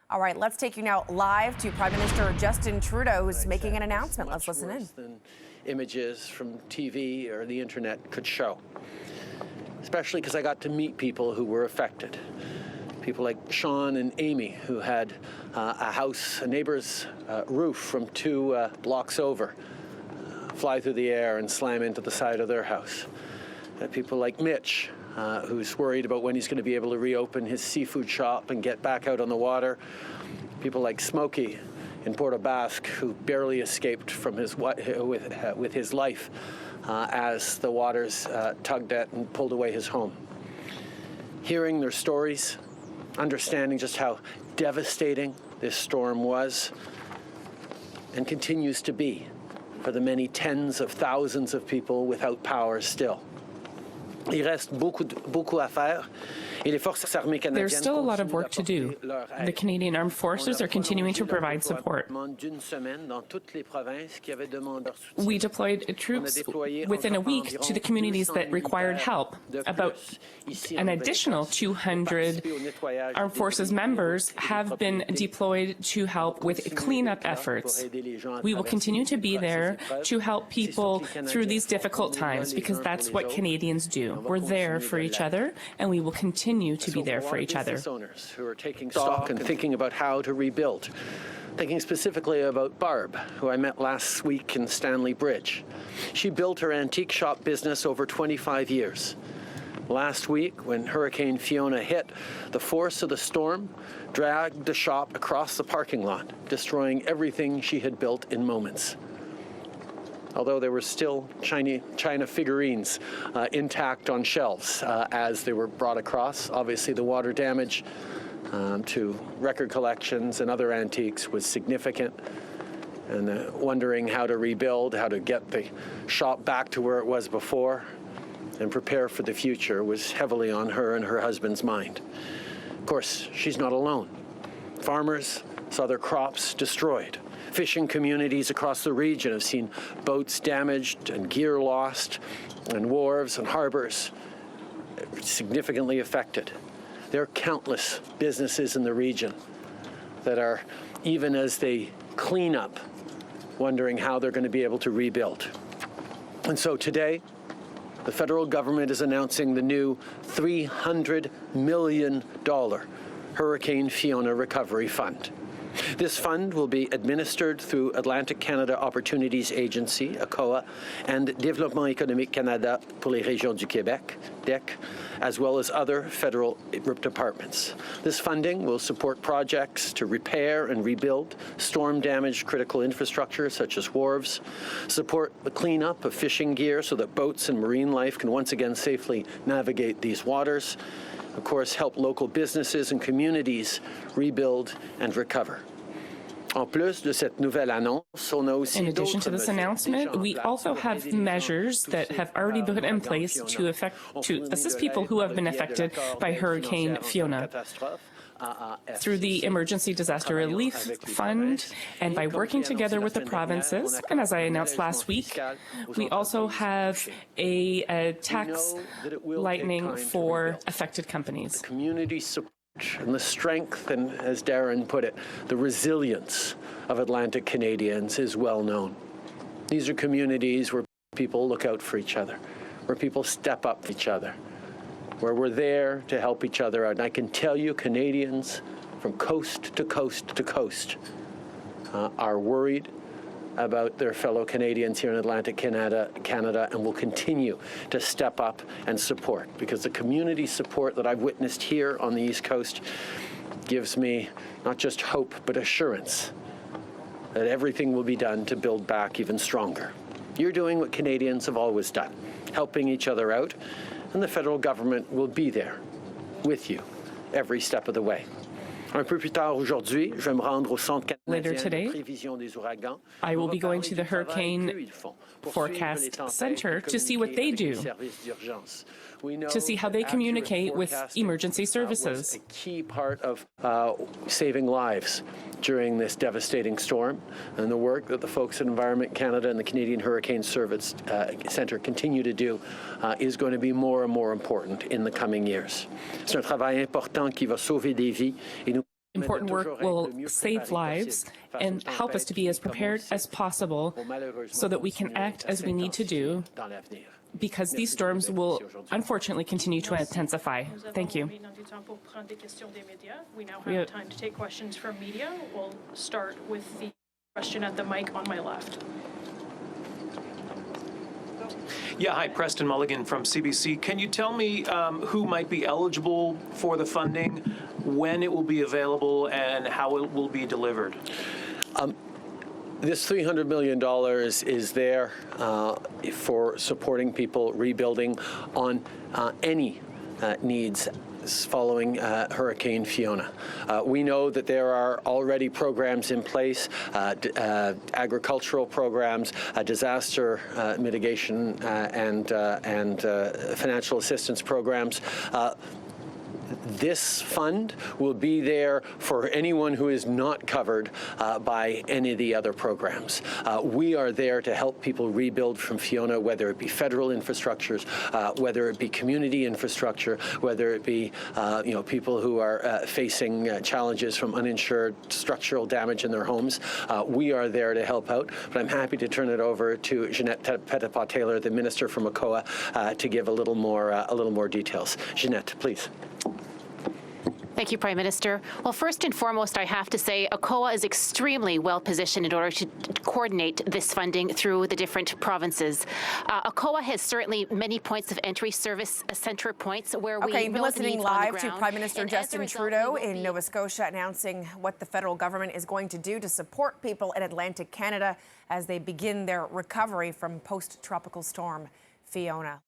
All right, let's take you now live to Prime Minister Justin Trudeau, who's making an announcement. Let's listen in. Than images from TV or the internet could show, especially because I got to meet people who were affected. People like Sean and Amy, who had a neighbor's roof from 2 blocks over fly through the air and slam into the side of their house. People like Mitch, who's worried about when he's going to be able to reopen his seafood shop and get back out on the water. People like Smokey in Porto Basque, who barely escaped from with his life as the waters tugged at and pulled away his home. Hearing their stories, understanding just how devastating this storm was and continues to be for the many tens of thousands of people without power still. There's still a lot of work to do. The Canadian Armed Forces are continuing to provide support. We deployed troops within a week to the communities that required help. About an additional 200 Armed Forces members have been deployed to help with cleanup efforts. We will continue to be there to help people through these difficult times because that's what Canadians do. We're there for each other, and we will continue to be there for each other. Owners who are taking stock and thinking about how to rebuild. Thinking specifically about Barb, who I met last week in Stanley Bridge. She built her antique shop business over 25 years. Last week, when Hurricane Fiona hit, the force of the storm dragged the shop across the parking lot, destroying everything she had built in moments. Although there were still China figurines intact on shelves as they were brought across. Obviously, the water damage to record collections and other antiques was significant. And wondering how to rebuild, how to get the shop back to where it was before and prepare for the future was heavily on her and her husband's mind. Of course, she's not alone. Farmers saw their crops destroyed. Fishing communities across the region have seen boats damaged and gear lost, and wharves and harbors significantly affected. There are countless businesses in the region that are, even as they clean up, wondering how they're going to be able to rebuild. And so today, the federal government is announcing the new $300 million Hurricane Fiona Recovery Fund. This fund will be administered through Atlantic Canada Opportunities Agency, ACOA, and Développement Économique Canada pour les Régions du Québec, DEC, as well as other federal departments. This funding will support projects to repair and rebuild storm-damaged critical infrastructure such as wharves, support the cleanup of fishing gear so that boats and marine life can once again safely navigate these waters, of course, help local businesses and communities rebuild and recover. In addition to this announcement, we also have measures that have already been put in place to assist people who have been affected by Hurricane Fiona. Through the Emergency Disaster Relief Fund and by working together with the provinces, and as I announced last week, we also have a tax lightening for affected companies. The community support and the strength, and as Darren put it, the resilience of Atlantic Canadians is well known. These are communities where people look out for each other, where people step up for each other, where we're there to help each other out. And I can tell you, Canadians from coast to coast to coast are worried about their fellow Canadians here in Atlantic Canada, and will continue to step up and support, because the community support that I've witnessed here on the East Coast gives me not just hope, but assurance that everything will be done to build back even stronger. You're doing what Canadians have always done, helping each other out, and the federal government will be there with you every step of the way. Later today, I will be going to the Hurricane Forecast Center to see what they do, to see how they communicate with emergency services. A key part of saving lives during this devastating storm, and the work that the folks at Environment Canada and the Canadian Hurricane Service Centre continue to do is going to be more and more important in the coming years. C'est un travail important qui va sauver des vies et nous important work will save lives and help us to be as prepared as possible so that we can act as we need to do, because these storms will unfortunately continue to intensify. Thank you. We now have time to take questions from media. We'll start with the question at the mic on my left. Yeah, hi, Preston Mulligan from CBC. Can you tell me who might be eligible for the funding, when it will be available, and how it will be delivered? This $300 million is there for supporting people rebuilding on any needs following Hurricane Fiona. We know that there are already programs in place, agricultural programs, disaster mitigation and financial assistance programs. This fund will be there for anyone who is not covered by any of the other programs. We are there to help people rebuild from Fiona, whether it be federal infrastructures, whether it be community infrastructure, whether it be people who are facing challenges from uninsured structural damage in their homes. We are there to help out. But I'm happy to turn it over to Jeanette Petitpas-Taylor, the Minister from ACOA, to give a little more details. Jeanette, please. Thank you, Prime Minister. Well, first and foremost, I have to say ACOA is extremely well positioned in order to coordinate this funding through the different provinces. ACOA has certainly many points of entry, service center points where we you've been listening live to Prime Minister and Justin Trudeau in Nova Scotia announcing what the federal government is going to do to support people in Atlantic Canada as they begin their recovery from post-tropical storm Fiona.